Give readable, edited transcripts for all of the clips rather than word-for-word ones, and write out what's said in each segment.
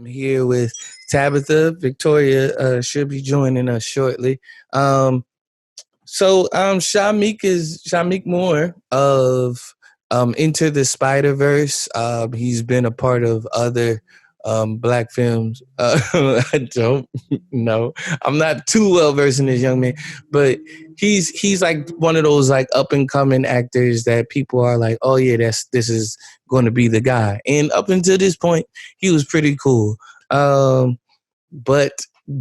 I'm here with Tabitha. Victoria should be joining us shortly. Shamik Moore of Into the Spider-Verse. He's been a part of other black films. I don't know. I'm not too well versed in this young man, but he's like one of those like up and coming actors that people are like, oh yeah, this is going to be the guy. And up until this point, he was pretty cool. But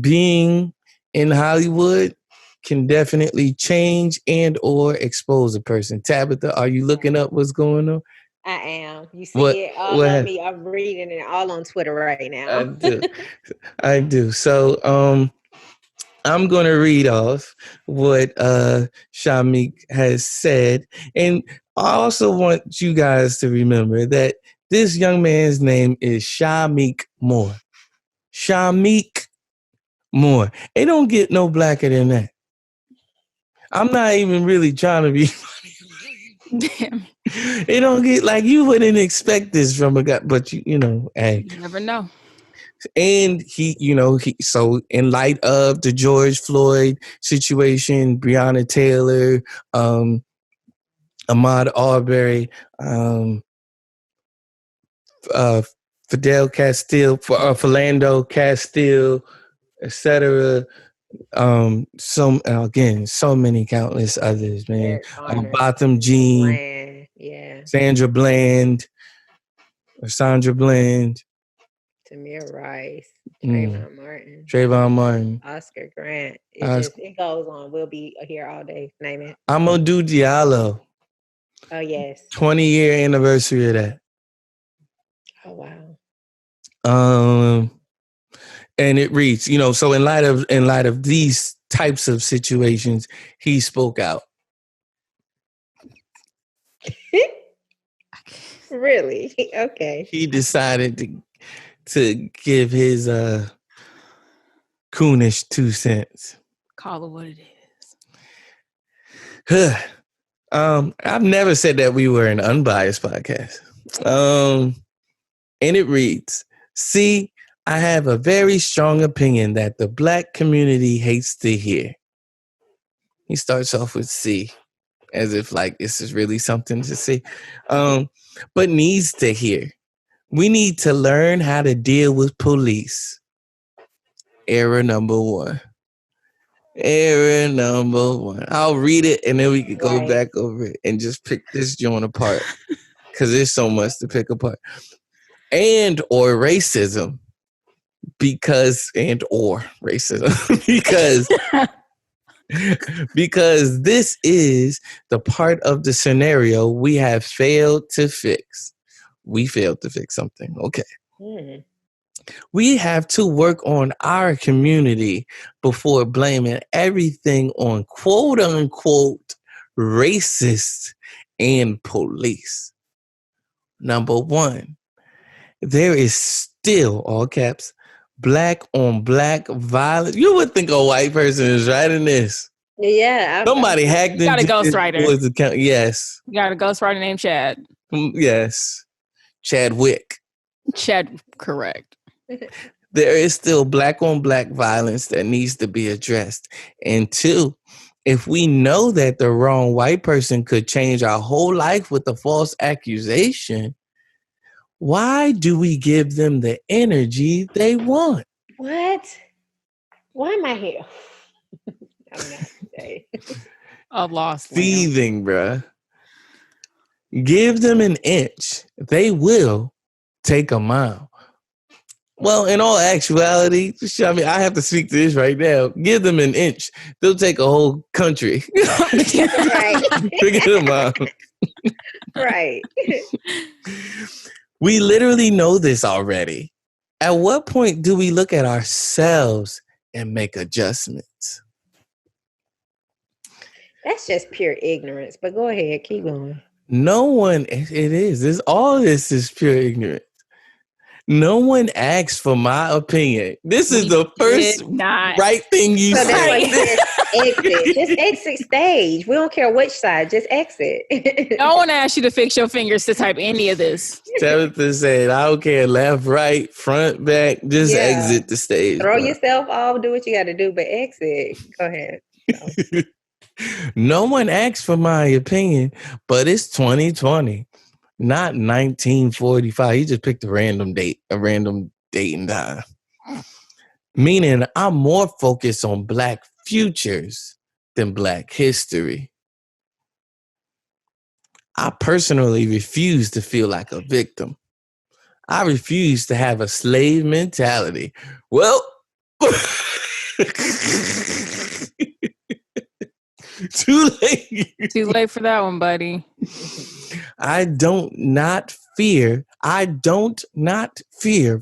being in Hollywood can definitely change and or expose a person. Tabitha, are you looking up what's going on? I am. You see it all on me. I'm reading it all on Twitter right now. I do. So I'm going to read off what Shamik has said. And I also want you guys to remember that this young man's name is Shamik Moore. Shamik Moore. It don't get no blacker than that. I'm not even really trying to be funny. Damn. It don't get like you wouldn't expect this from a guy, but hey. You never know. And so in light of the George Floyd situation, Breonna Taylor, Ahmaud Arbery, Philando Castile, etc. So many countless others, man. Botham Jean, Sandra Bland, Tamir Rice, Trayvon Martin, Oscar Grant. It goes on. We'll be here all day. Name it. Amadou Diallo. Oh yes. 20-year anniversary of that. Oh wow. And it reads, so in light of these types of situations, he spoke out. Really? Okay. He decided to give his coonish 2 cents. Call it what it is. I've never said that we were an unbiased podcast. And it reads, see, I have a very strong opinion that the black community hates to hear. He starts off with C, as if like this is really something to see, but needs to hear. We need to learn how to deal with police. Error number one. I'll read it and then we can go back over it and just pick this joint apart because there's so much to pick apart. And or racism. Because this is the part of the scenario we have failed to fix. We failed to fix something. Okay. Mm. We have to work on our community before blaming everything on quote unquote racists and police. Number one, there is still, all caps, black on black violence. You would think a white person is writing this. Yeah. Somebody hacked into got a ghostwriter. Account. Yes. You got a ghostwriter named Chad. Yes. Chadwick. Correct. There is still black on black violence that needs to be addressed. And two, if we know that the wrong white person could change our whole life with a false accusation, why do we give them the energy they want? What? Why am I here? I'm not today. I've lost. Thieving, bruh. Give them an inch. They will take a mile. Well, in all actuality, I have to speak to this right now. Give them an inch. They'll take a whole country. Right. Pick them out. Right. We literally know this already. At what point do we look at ourselves and make adjustments? That's just pure ignorance. But go ahead, keep going. No one, it is. All this is pure ignorance. No one asked for my opinion. This is the first right thing you say. exit. Just exit stage. We don't care which side. Just exit. I want to ask you to fix your fingers to type any of this. Tabitha said, I don't care left, right, front, back, just exit the stage. Throw bro. yourself off, do what you got to do, but exit. Go ahead. So. No one asked for my opinion, but it's 2020, not 1945. He just picked a random date and time. Meaning I'm more focused on Black futures than Black history. I personally refuse to feel like a victim. I refuse to have a slave mentality. Well, too late. Too late for that one, buddy. I don't not fear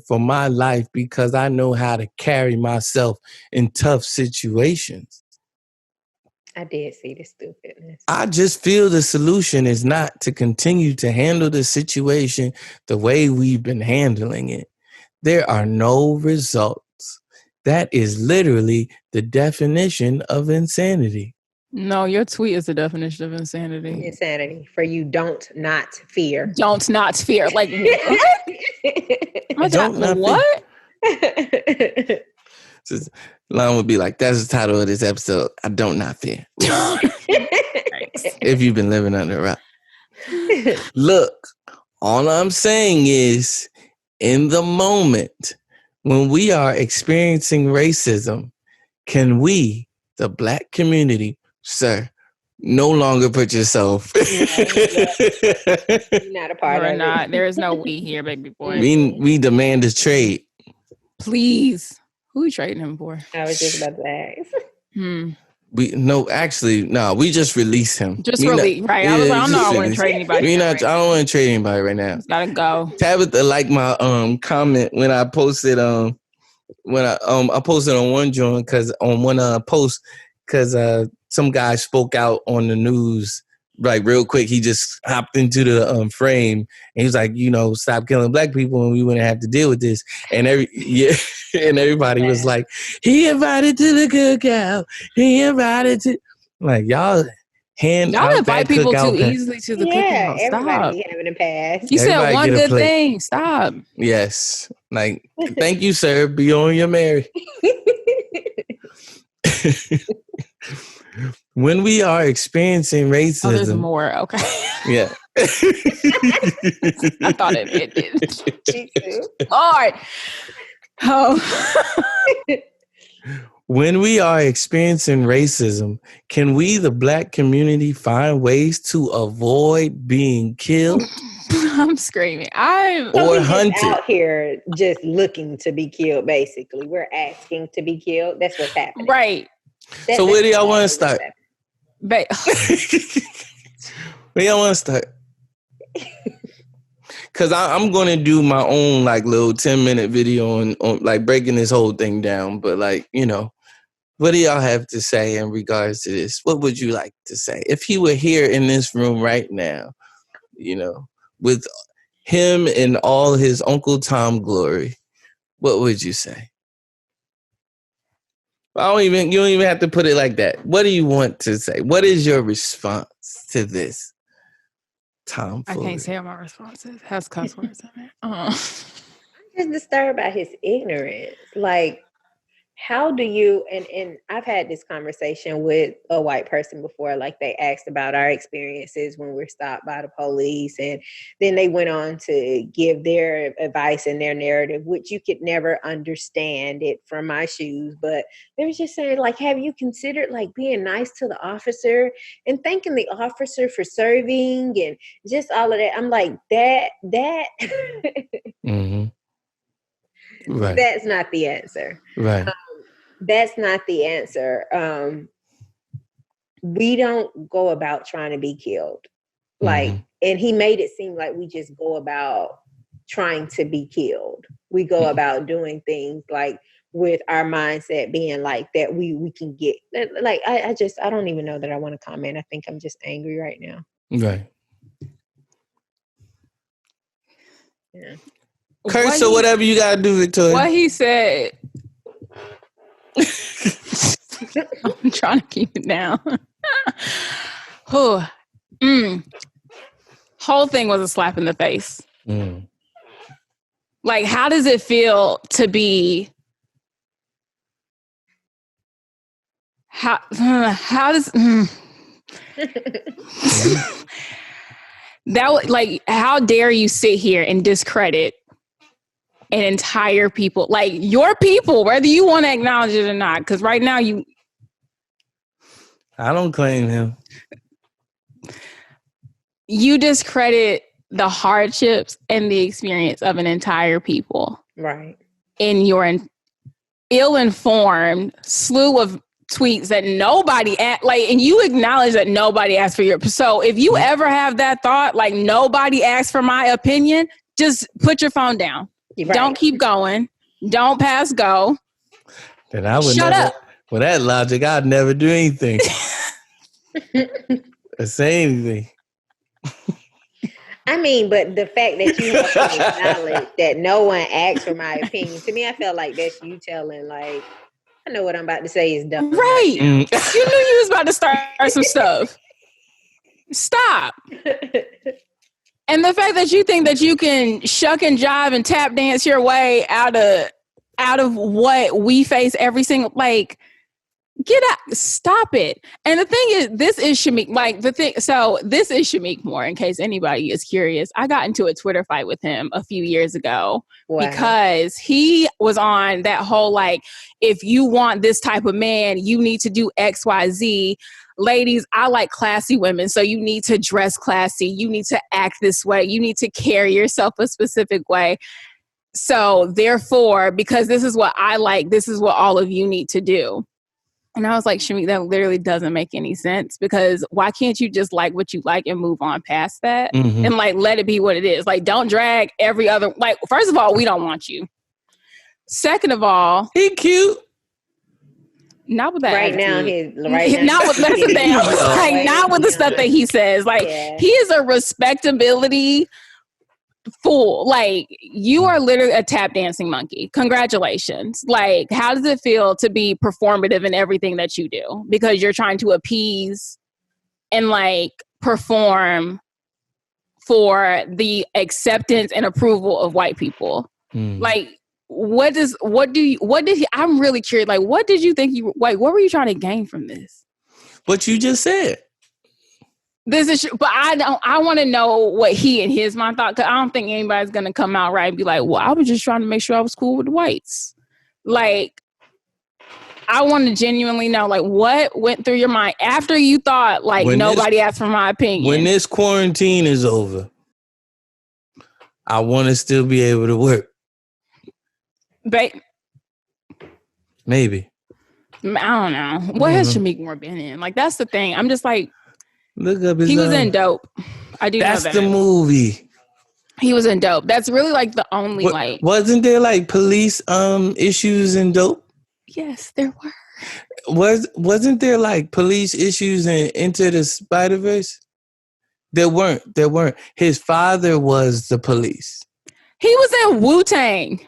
for my life because I know how to carry myself in tough situations. I did see the stupidness. I just feel the solution is not to continue to handle the situation the way we've been handling it. There are no results. That is literally the definition of insanity. No, your tweet is the definition of insanity. Insanity. For you don't not fear. Don't not fear. Like, what? Don't not what? Line would be like, that's the title of this episode. I don't not fear. If you've been living under a rock. Look, all I'm saying is, in the moment when we are experiencing racism, can we, the Black community, sir, no longer put yourself. You're not a part of it. There is no we here, baby boy. We demand a trade. Please. Who are you trading him for? I was just about to ask. We just release him. Just release, right? I was like, I don't know, I want to trade anybody. I don't want to trade anybody right now. Gotta go. Tabitha liked my comment when I posted I posted on one joint because on one post because some guy spoke out on the news like real quick. He just hopped into the frame and he was like, stop killing Black people and we wouldn't have to deal with this. And everybody was like, he invited to the cookout. He invited to y'all invite people too easily to the cookout. Stop. Everybody having a pass. You said one good thing. Stop. Yes. Thank you, sir. Be on your merry. When we are experiencing racism. There's more. Okay. Yeah. I thought it did. Me too. All right. Oh. When we are experiencing racism, can we, the Black community, find ways to avoid being killed? I'm screaming. Or hunted. Out here just looking to be killed, basically. We're asking to be killed. That's what's happening. Right. So where do y'all want to start? Where y'all want to start? Because I'm going to do my own little 10-minute video on breaking this whole thing down. But what do y'all have to say in regards to this? What would you like to say? If he were here in this room right now, with him and all his Uncle Tom glory, what would you say? You don't even have to put it like that. What do you want to say? What is your response to this? Tom, I can't say my responses. It has cuss words in it. I'm just disturbed by his ignorance. How do you, and I've had this conversation with a white person before, they asked about our experiences when we're stopped by the police, and then they went on to give their advice and their narrative, which you could never understand it from my shoes, but they were just saying, have you considered being nice to the officer and thanking the officer for serving and just all of that? I'm like, that. Mm-hmm. Right. That's not the answer. Right. That's not the answer. We don't go about trying to be killed. And he made it seem like we just go about trying to be killed. We go about doing things with our mindset being that we can get I don't even know that I want to comment. I think I'm just angry right now. Right. Yeah. Curse or whatever you gotta do, Victoria. What he said. I'm trying to keep it down. Whole thing was a slap in the face. Like, how does it feel to be? How does that, like, how dare you sit here and discredit an entire people, like your people, whether you want to acknowledge it or not? Because right now I don't claim him. You discredit the hardships and the experience of an entire people, right? In your ill-informed slew of tweets that nobody and you acknowledge that nobody asked for your. So if you ever have that thought, like, nobody asked for my opinion, just put your phone down. Right. Don't keep going. Don't pass go. Then I would shut up. With that logic, I'd never do anything or say anything. I mean, but the fact that you have to acknowledge that no one asked for my opinion, to me, I felt like that's you telling, like, I know what I'm about to say is dumb. Right. You knew you was about to start some stuff. Stop. And the fact that you think that you can shuck and jive and tap dance your way out of what we face every single, like, get out, stop it. And the thing is, this is Shamik, this is Shamik Moore, in case anybody is curious. I got into a Twitter fight with him a few years ago. Wow. Because he was on that whole, like, if you want this type of man, you need to do XYZ. Ladies, I like classy women, so you need to dress classy. You need to act this way. You need to carry yourself a specific way. So therefore, because this is what I like, this is what all of you need to do. And I was like, Shamik, that literally doesn't make any sense, because why can't you just like what you like and move on past that? Mm-hmm. And, like, let it be what it is. Like, don't drag every other, like, first of all, we don't want you. Second of all, he cute. Not with that right attitude. Now, not with that's the thing. Like, not with the stuff that he says. Like, he is a respectability fool. Like, you are literally a tap dancing monkey. Congratulations. Like, how does it feel to be performative in everything that you do? Because you're trying to appease and, like, perform for the acceptance and approval of white people. Like, I'm really curious. Like, what did you think what were you trying to gain from this? What you just said. But I want to know what he and his mind thought, because I don't think anybody's going to come out right and be like, well, I was just trying to make sure I was cool with the whites. Like, I want to genuinely know, like, what went through your mind after you thought, like, nobody asked for my opinion. When this quarantine is over, I want to still be able to work. Maybe. I don't know. What has Shamik Moore been in? Like, that's the thing. I'm just like, look up his he was in Dope. I do know that. That's the movie. He was in Dope. That's really, like, the only, like... Wasn't there, like, police issues in Dope? Yes, there were. Wasn't there, like, police issues in Into the Spider-Verse? There weren't. His father was the police. He was in Wu-Tang.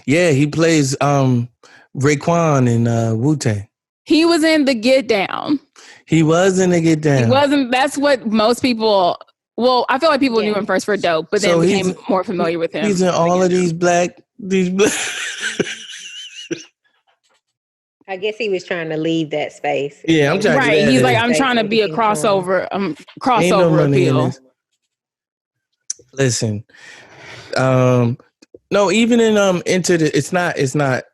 Yeah, he plays Raekwon in Wu-Tang. He was in The Get Down. He was in The Get Down. He wasn't. That's what most people... Well, I feel like people knew him first for Dope, but then became more familiar with him. He's in all of these black... I guess he was trying to leave that space. Yeah, I'm trying to... Right, he's like, I'm trying to be a crossover appeal. Listen, no, even in Into the... It's not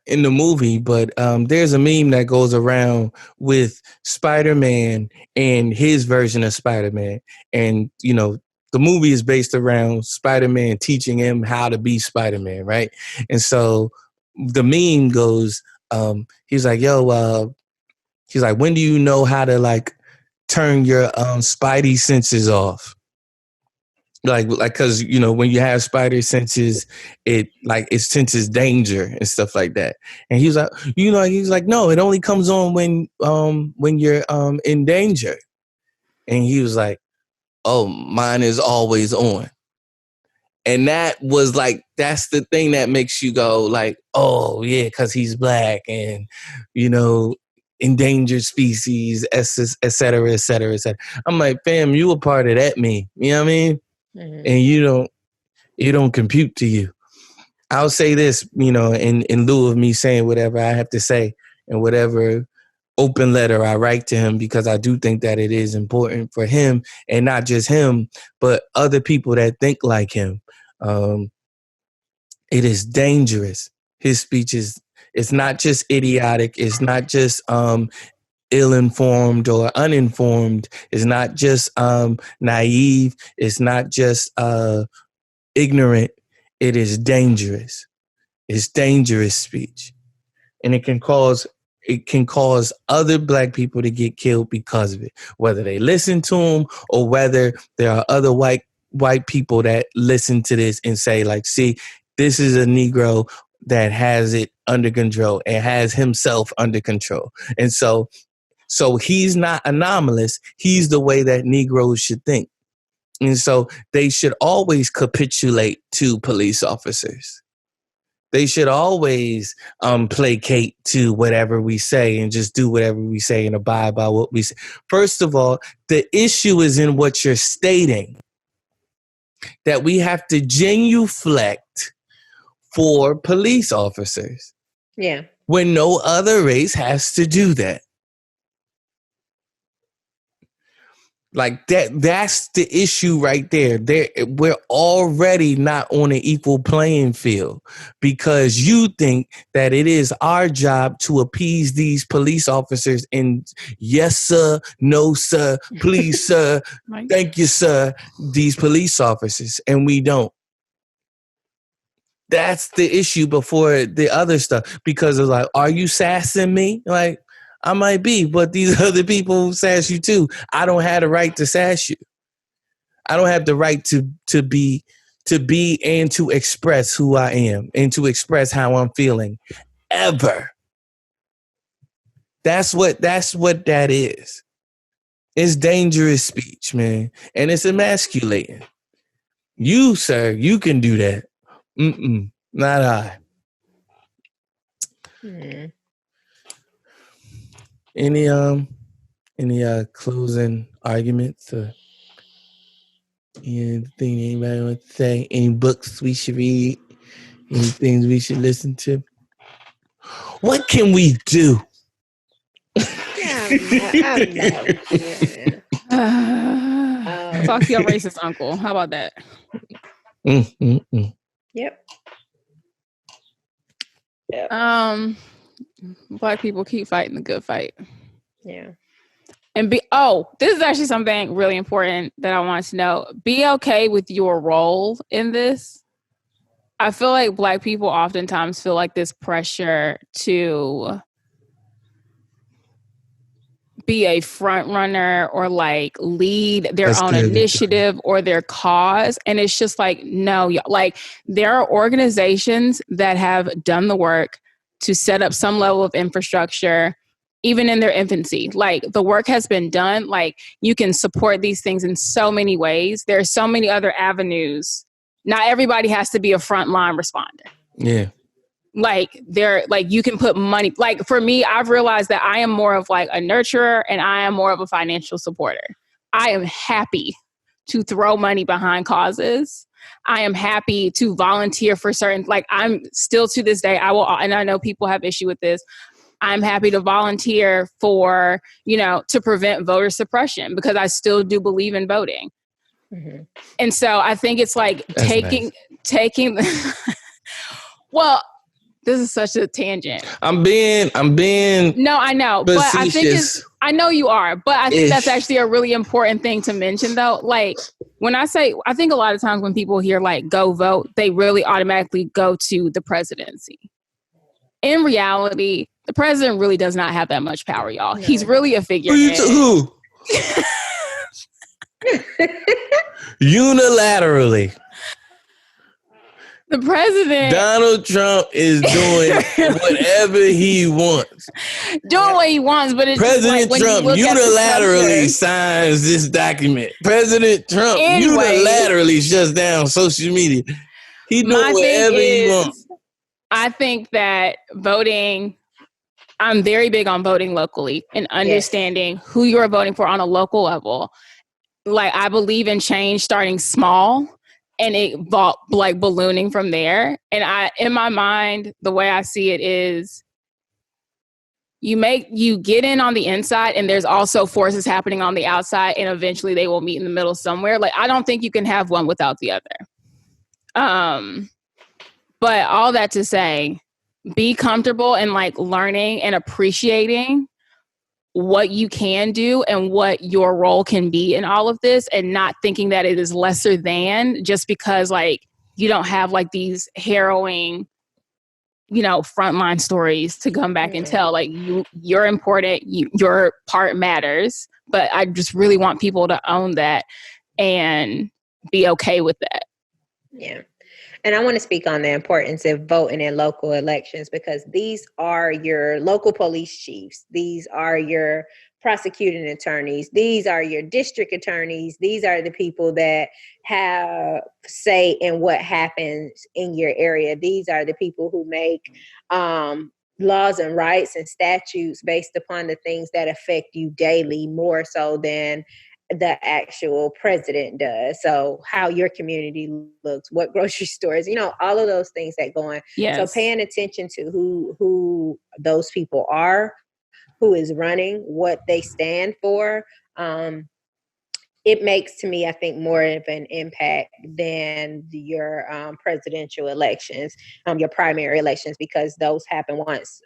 in the movie, but there's a meme that goes around with Spider-Man and his version of Spider-Man. And, you know, the movie is based around Spider-Man teaching him how to be Spider-Man, right? And so the meme goes, he's like, he's like, when do you know how to, like, turn your spidey senses off? Like, cause, you know, when you have spider senses, it senses danger and stuff like that. And he was like, he's like, no, it only comes on when you're in danger. And he was like, oh, mine is always on. And that was like, that's the thing that makes you go like, oh yeah, cause he's black, and, you know, endangered species, et cetera, et cetera, et cetera. I'm like, fam, you a part of that me. You know what I mean? Mm-hmm. And you don't compute to you. I'll say this, in lieu of me saying whatever I have to say and whatever open letter I write to him, because I do think that it is important for him, and not just him, but other people that think like him. It is dangerous. His speech it's not just idiotic. It's not just ill-informed or uninformed. It's not just naive. It's not just ignorant. It is dangerous. It's dangerous speech, and it can cause other Black people to get killed because of it, whether they listen to him or whether there are other white people that listen to this and say, like, see, this is a Negro that has it under control and has himself under control. And so he's not anomalous. He's the way that Negroes should think. And so they should always capitulate to police officers. They should always placate to whatever we say and just do whatever we say and abide by what we say. First of all, the issue is in what you're stating, that we have to genuflect for police officers. Yeah. When no other race has to do that. Like that's the issue right there. We're already not on an equal playing field, because you think that it is our job to appease these police officers and yes, sir, no, sir, please, sir, thank you, sir, these police officers, and we don't. That's the issue before the other stuff, because it's like, are you sassing me? Like, I might be, but these other people sass you too. I don't have the right to sass you. I don't have the right to be and to express who I am and to express how I'm feeling ever. That's what that is. It's dangerous speech, man, and it's emasculating. You, sir, you can do that. Not I. Any closing arguments or anything anybody want to say? Any books we should read? Any things we should listen to? What can we do? I'm not. Talk to your racist uncle. How about that? Yep. Black people keep fighting the good fight. Yeah. And this is actually something really important that I want to know. Be okay with your role in this. I feel like Black people oftentimes feel like this pressure to be a front runner or like lead their own initiative or their cause. And it's just like, no, like there are organizations that have done the work to set up some level of infrastructure, even in their infancy. Like the work has been done. Like you can support these things in so many ways. There are so many other avenues. Not everybody has to be a frontline responder. Yeah. Like you can put money, like for me, I've realized that I am more of like a nurturer and I am more of a financial supporter. I am happy to throw money behind causes. I am happy to volunteer for certain, like I'm still to this day, and I know people have issue with this. I'm happy to volunteer for, to prevent voter suppression because I still do believe in voting. Mm-hmm. And so I think it's like taking, well, this is such a tangent. I'm being. No, I know, but I think I know you are, but I think that's actually a really important thing to mention, though. Like when I think a lot of times when people hear like "go vote," they really automatically go to the presidency. In reality, the president really does not have that much power, y'all. No. He's really a figurehead. Who? Unilaterally. The president, Donald Trump, is doing whatever he wants. Doing what he wants, but it's President like Trump unilaterally signs this document. President Trump unilaterally shuts down social media. He doing whatever he wants. I think that voting I'm very big on voting locally and understanding who you are voting for on a local level. Like, I believe in change starting small and it like ballooning from there. And in my mind, the way I see it is you get in on the inside, and there's also forces happening on the outside, and eventually they will meet in the middle somewhere. Like, I don't think you can have one without the other. But all that to say, be comfortable in like learning and appreciating what you can do and what your role can be in all of this, and not thinking that it is lesser than just because like you don't have like these harrowing, frontline stories to come back and tell. Like, you're important, your part matters, but I just really want people to own that and be okay with that. Yeah. And I want to speak on the importance of voting in local elections, because these are your local police chiefs. These are your prosecuting attorneys. These are your district attorneys. These are the people that have say in what happens in your area. These are the people who make laws and rights and statutes based upon the things that affect you daily, more so than the actual president does. So how your community looks, what grocery stores, all of those things that go on. Yes. So paying attention to who those people are, who is running, what they stand for, it makes, to me, I think, more of an impact than your presidential elections, your primary elections, because those happen once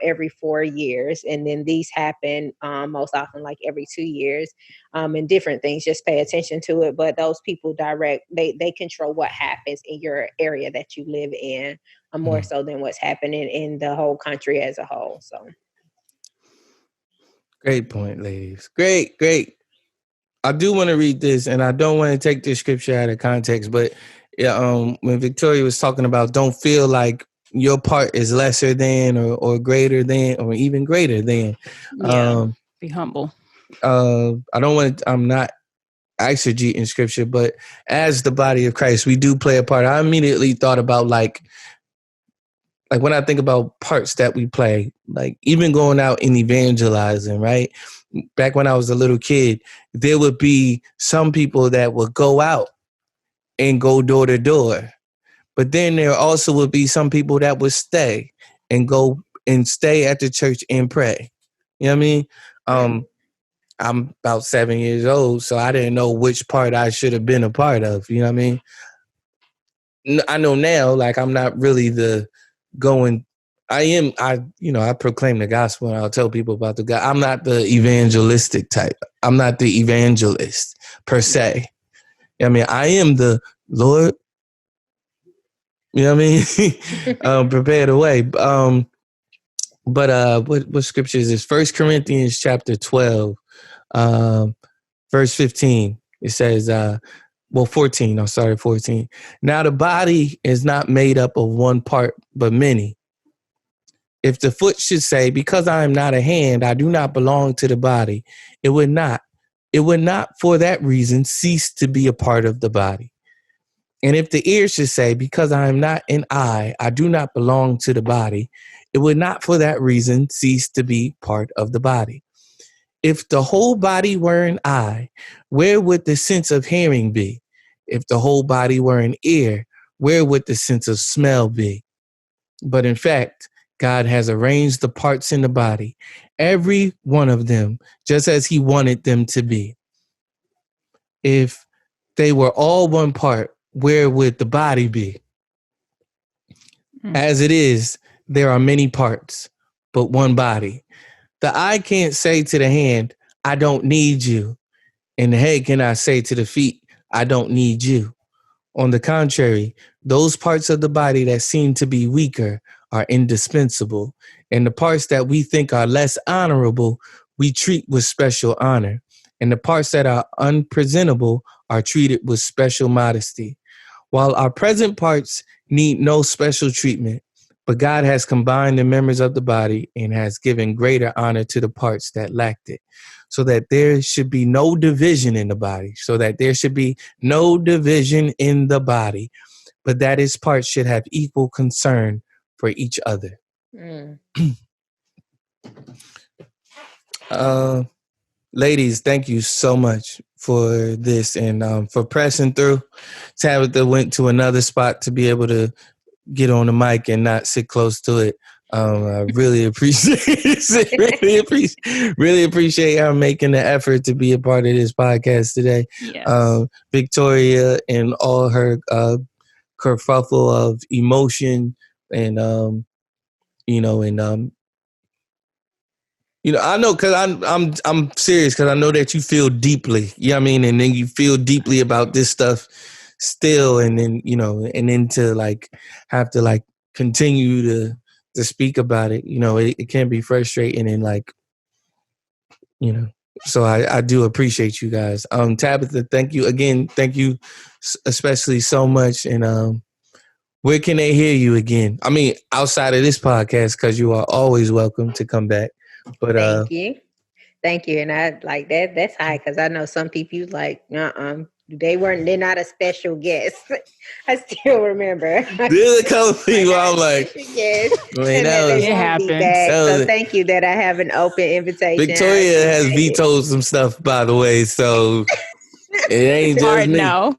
every 4 years. And then these happen most often like every 2 years, and different things. Just pay attention to it. But those people they control what happens in your area that you live in, more so than what's happening in the whole country as a whole. So. Great point, ladies. Great. I do want to read this, and I don't want to take this scripture out of context, but when Victoria was talking about don't feel like your part is lesser than or greater than or even greater than. Be humble. I'm not exegeting scripture, but as the body of Christ, we do play a part. I immediately thought about like when I think about parts that we play, like even going out and evangelizing, right? Back when I was a little kid, there would be some people that would go out and go door to door. But then there also would be some people that would stay at the church and pray. You know what I mean? I'm about 7 years old, so I didn't know which part I should have been a part of. You know what I mean? I know now, like I'm not really the going. I proclaim the gospel and I'll tell people about the God. I'm not the evangelistic type. I'm not the evangelist per se. I mean, I am the Lord. You know what I mean? Prepare the way. What scripture is this? 1 Corinthians chapter 12, verse 15. It says, 14. I'm sorry, 14. Now the body is not made up of one part, but many. If the foot should say, because I am not a hand, I do not belong to the body, it would not for that reason cease to be a part of the body. And if the ear should say, because I am not an eye, I do not belong to the body, it would not for that reason cease to be part of the body. If the whole body were an eye, where would the sense of hearing be? If the whole body were an ear, where would the sense of smell be? But in fact, God has arranged the parts in the body, every one of them, just as he wanted them to be. If they were all one part, where would the body be? As it is, there are many parts, but one body. The eye can't say to the hand, I don't need you. And the head cannot say to the feet, I don't need you. On the contrary, those parts of the body that seem to be weaker are indispensable, and the parts that we think are less honorable, we treat with special honor, and the parts that are unpresentable are treated with special modesty. While our present parts need no special treatment, but God has combined the members of the body and has given greater honor to the parts that lacked it, so that there should be no division in the body, but that its parts should have equal concern for each other. Ladies, thank you so much for this and for pressing through. Tabitha went to another spot to be able to get on the mic and not sit close to it. I really appreciate it. Really appreciate her making the effort to be a part of this podcast today. Yes. Victoria and all her kerfuffle of emotion and I know because I'm serious because I know that you feel deeply. You know what I mean? And then you feel deeply about this stuff still, and then and then to like have to like continue to speak about it. It can be frustrating and like So I do appreciate you guys. Tabitha, thank you again. Thank you especially so much. And where can they hear you again? I mean, outside of this podcast, because you are always welcome to come back. But Thank you. Thank you. And I like that. That's high because I know some people like, they're not a special guest. I still remember. There's a couple people I'm like, yes, wait, and that they It won't be happens. back. So thank you that I have an open invitation. Victoria has vetoed some stuff, by the way, so it ain't just Hard me. no.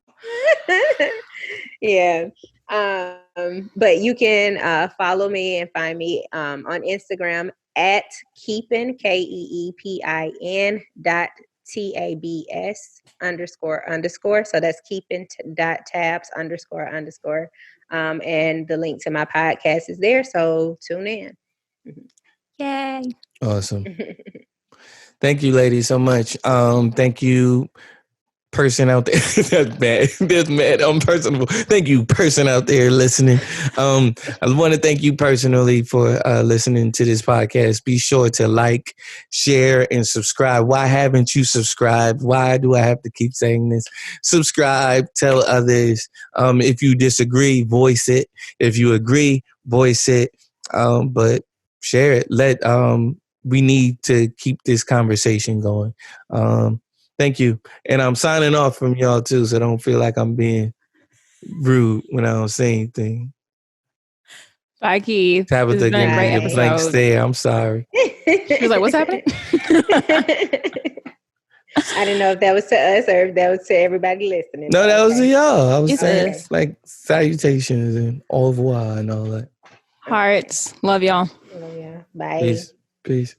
Yeah. But you can follow me and find me on Instagram at Keepin KEEPIN .TABS __. So that's Keepin .tabs __. And the link to my podcast is there. So tune in. Yay. Awesome. Thank you, ladies, so much. Thank you, person out there. That's bad. That's mad unpersonable. Thank you, person out there listening. I want to thank you personally for listening to this podcast. Be sure to like, share, and subscribe. Why haven't you subscribed? Why do I have to keep saying this? Subscribe, tell others. If you disagree, voice it. If you agree, voice it. But share it. We need to keep this conversation going. Thank you. And I'm signing off from y'all too, so don't feel like I'm being rude when I don't say anything. Bye, Keith. Tabitha It's been a great gave me a blank episode. stare. I'm sorry. She was like, what's happening? I didn't know if that was to us or if that was to everybody listening. No, that was to y'all. I was It's saying us. like salutations and au revoir and all that. Hearts. Love y'all. Oh, yeah. Bye. Peace. Peace.